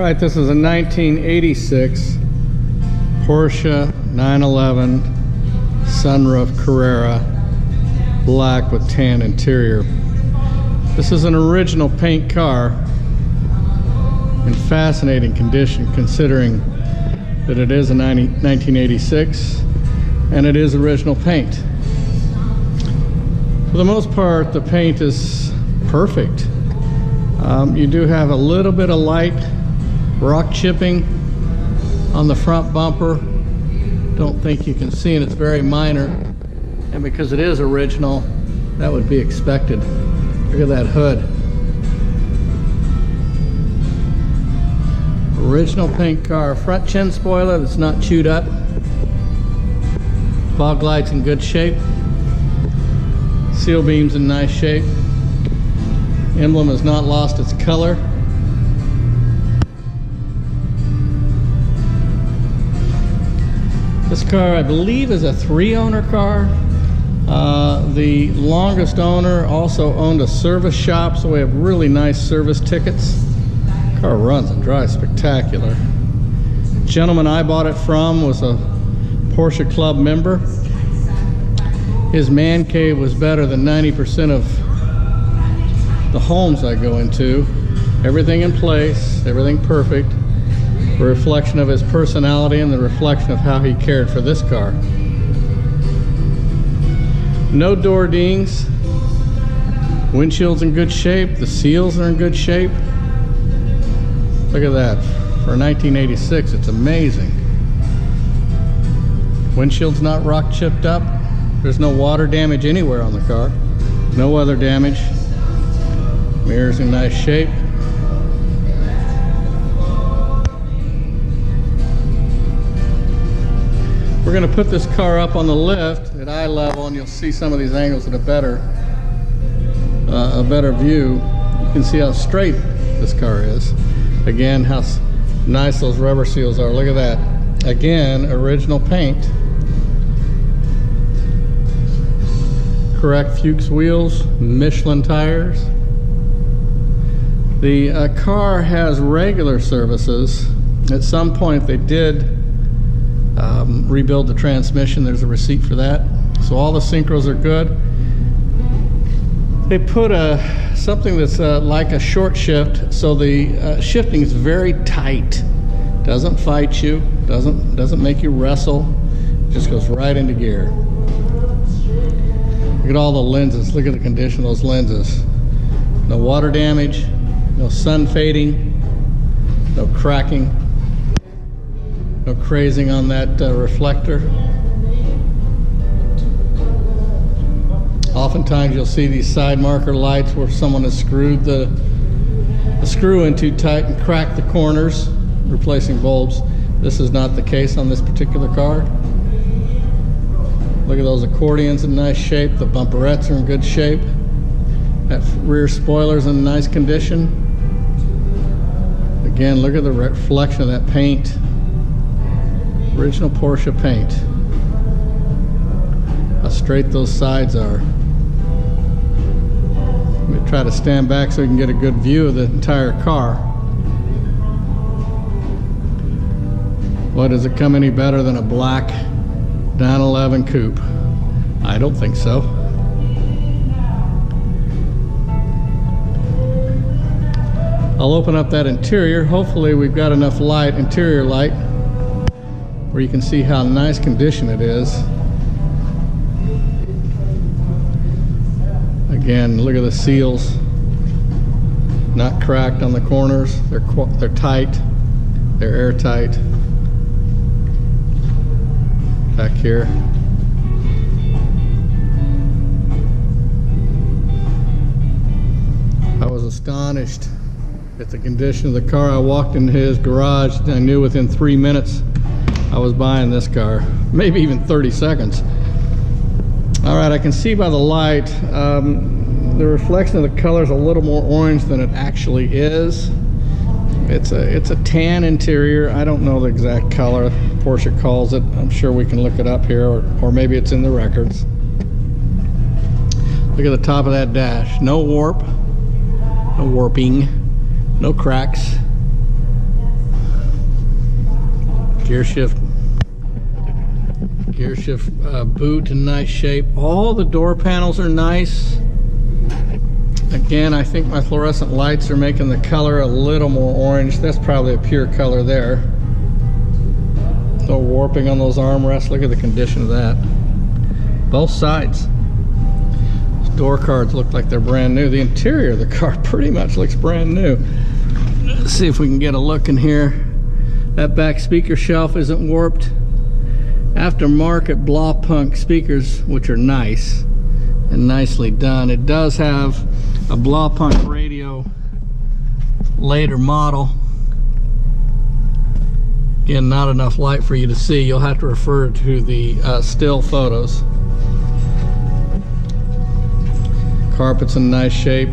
Right, this is a 1986 Porsche 911 sunroof Carrera, black with tan interior. This is an original paint car in fascinating condition, considering that it is a 1986 and it is original paint. For the most part, the paint is perfect. You do have a little bit of light rock chipping on the front bumper. Don't think you can see it, it's very minor, and because it is original, that would be expected. Look at that hood. Original paint car. Front chin spoiler that's not chewed up. Fog lights in good shape. Seal beams in nice shape. Emblem has not lost its color. This car, I believe, is a 3-owner car. The longest owner also owned a service shop, so we have really nice service tickets. The car runs and drives spectacular. The gentleman I bought it from was a Porsche Club member. His man cave was better than 90% of the homes I go into. Everything in place, everything perfect. A reflection of his personality and the reflection of how he cared for this car. No door dings. Windshield's in good shape. The seals are in good shape. Look at that. For 1986, it's amazing. Windshield's not rock chipped up. There's no water damage anywhere on the car. No other damage. Mirrors in nice shape. We're going to put this car up on the lift at eye level, and you'll see some of these angles at a better view. You can see how straight this car is. Again, how nice those rubber seals are. Look at that. Again, original paint. Correct Fuchs wheels, Michelin tires. The car has regular services. At some point they did rebuild the transmission. There's a receipt for that. So all the synchros are good. They put something that's like a short shift, so the shifting is very tight. Doesn't fight you, doesn't make you wrestle. It just goes right into gear. Look at all the lenses. Look at the condition of those lenses. No water damage, no sun fading, no cracking. No crazing on that reflector. Oftentimes you'll see these side marker lights where someone has screwed the screw in too tight and cracked the corners, replacing bulbs. This is not the case on this particular car. Look at those accordions in nice shape. The bumperettes are in good shape. That rear spoiler's in nice condition. Again, look at the reflection of that paint. Original Porsche paint. How straight those sides are. Let me try to stand back so we can get a good view of the entire car. What, does it come any better than a black 911 coupe? I don't think so. I'll open up that interior. Hopefully we've got enough light, interior light, where you can see how nice condition it is. Again, look at the seals. Not cracked on the corners. They're tight. They're airtight. Back here. I was astonished at the condition of the car. I walked into his garage and I knew within 3 minutes I was buying this car, maybe even 30 seconds. All right, I can see by the light, the reflection of the color is a little more orange than it actually is. It's a tan interior. I don't know the exact color Porsche calls it. I'm sure we can look it up here, or maybe it's in the records. Look at the top of that dash. No warp, no warping, no cracks. Gear shift boot in nice shape. All the door panels are nice. Again, I think my fluorescent lights are making the color a little more orange. That's probably a pure color there. No warping on those armrests. Look at the condition of that. Both sides. Those door cards look like they're brand new. The interior of the car pretty much looks brand new. Let's see if we can get a look in here. That back speaker shelf isn't warped. Aftermarket Blaupunkt speakers, which are nice and nicely done. It does have a Blaupunkt radio, later model. Again, not enough light for you to see. You'll have to refer to the still photos. Carpet's in nice shape.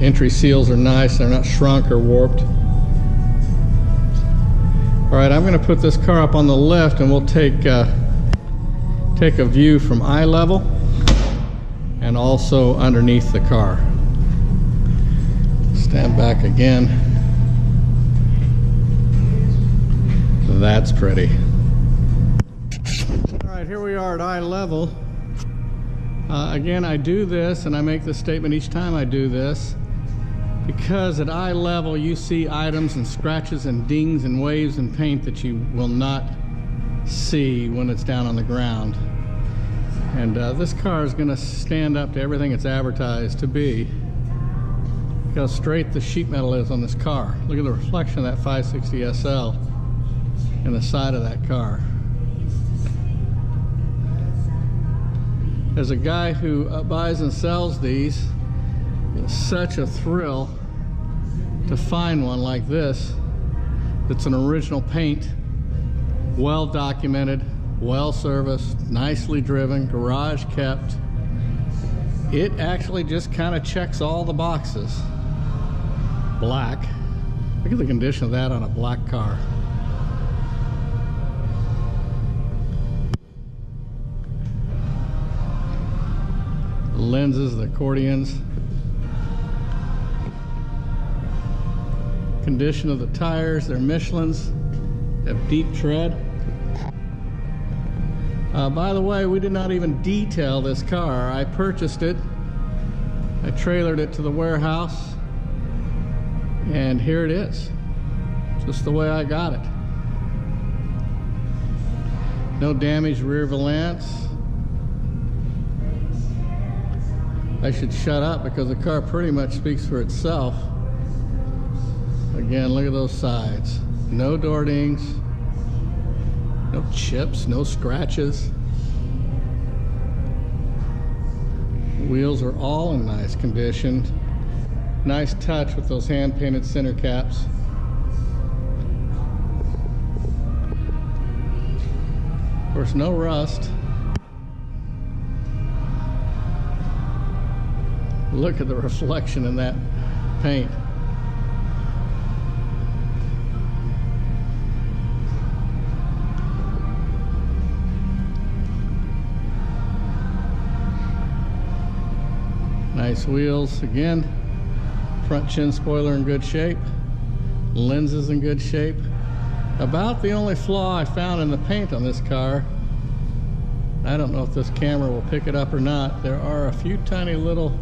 Entry seals are nice. They're not shrunk or warped. Alright, I'm going to put this car up on the left and we'll take a view from eye level and also underneath the car. Stand back again. That's pretty. Alright, here we are at eye level. Again, I do this, and I make this statement each time I do this, because at eye level you see items and scratches and dings and waves and paint that you will not see when it's down on the ground. And this car is going to stand up to everything it's advertised to be. Look how straight the sheet metal is on this car. Look at the reflection of that 560 SL in the side of that car. As a guy who buys and sells these, it's such a thrill to find one like this that's an original paint, well documented, well serviced, nicely driven, garage kept. It actually just kind of checks all the boxes. Black. Look at the condition of that on a black car. The lenses, the accordions. Condition of the tires, they're Michelin's, have deep tread. By the way, we did not even detail this car. I purchased it, I trailered it to the warehouse, and here it is, just the way I got it. No damaged rear valance. I should shut up because the car pretty much speaks for itself. Again, look at those sides. No door dings, no chips, no scratches. Wheels are all in nice condition. Nice touch with those hand-painted center caps. Of course, no rust. Look at the reflection in that paint. Nice wheels. Again, front chin spoiler in good shape, lenses in good shape. About the only flaw I found in the paint on this car, I don't know if this camera will pick it up or not, there are a few tiny little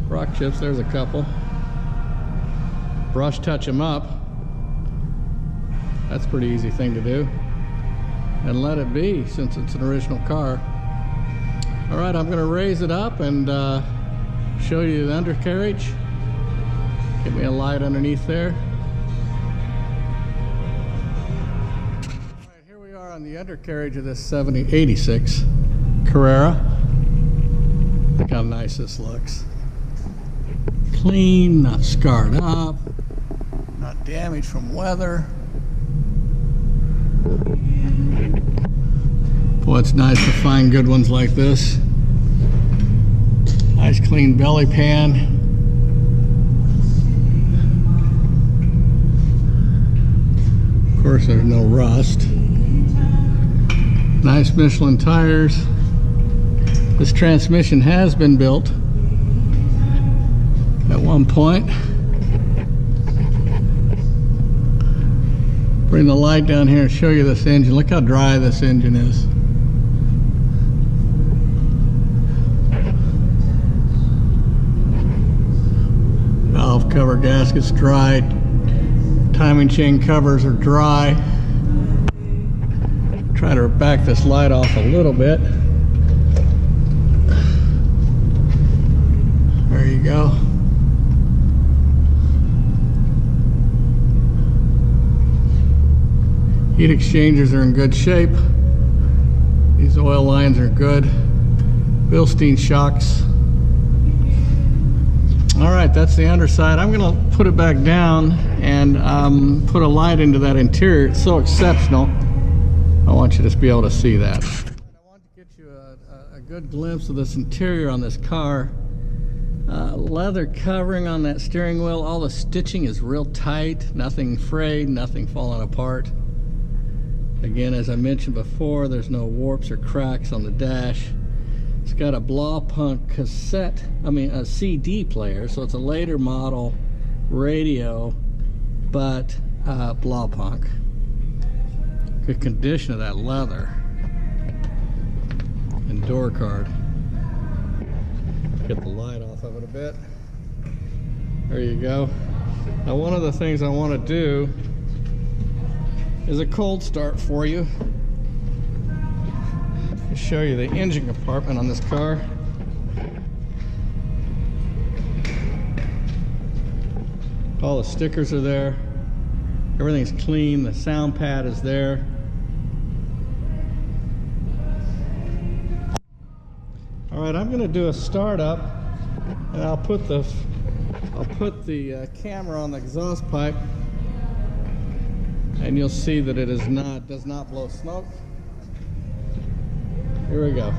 rock chips. There's a couple. Brush touch them up. That's a pretty easy thing to do, and let it be since it's an original car. All right, I'm going to raise it up and show you the undercarriage. Get me a light underneath there. All right, here we are on the undercarriage of this 86 Carrera. Look how nice this looks. Clean, not scarred up, not damaged from weather. Boy, it's nice to find good ones like this. Nice clean belly pan. Of course, there's no rust. Nice Michelin tires. This transmission has been built at one point. Bring the light down here and show you this engine. Look how dry this engine is. Valve cover gaskets dry. Timing chain covers are dry. Try to back this light off a little bit. There you go. Heat exchangers are in good shape. These oil lines are good. Bilstein shocks. All right, that's the underside. I'm gonna put it back down and put a light into that interior. It's so exceptional. I want you to be able to see that. I want to get you a good glimpse of this interior on this car. Leather covering on that steering wheel. All the stitching is real tight. Nothing frayed, nothing falling apart. Again, as I mentioned before, there's no warps or cracks on the dash. It's got a Blaupunkt a CD player, so it's a later model radio, but Blaupunkt. Good condition of that leather. And door card. Get the light off of it a bit. There you go. Now, one of the things I want to do is a cold start for you. I'll show you the engine compartment on this car. All the stickers are there. Everything's clean. The sound pad is there. All right, I'm going to do a startup, and I'll put the camera on the exhaust pipe, and you'll see that it does not blow smoke. Here we go.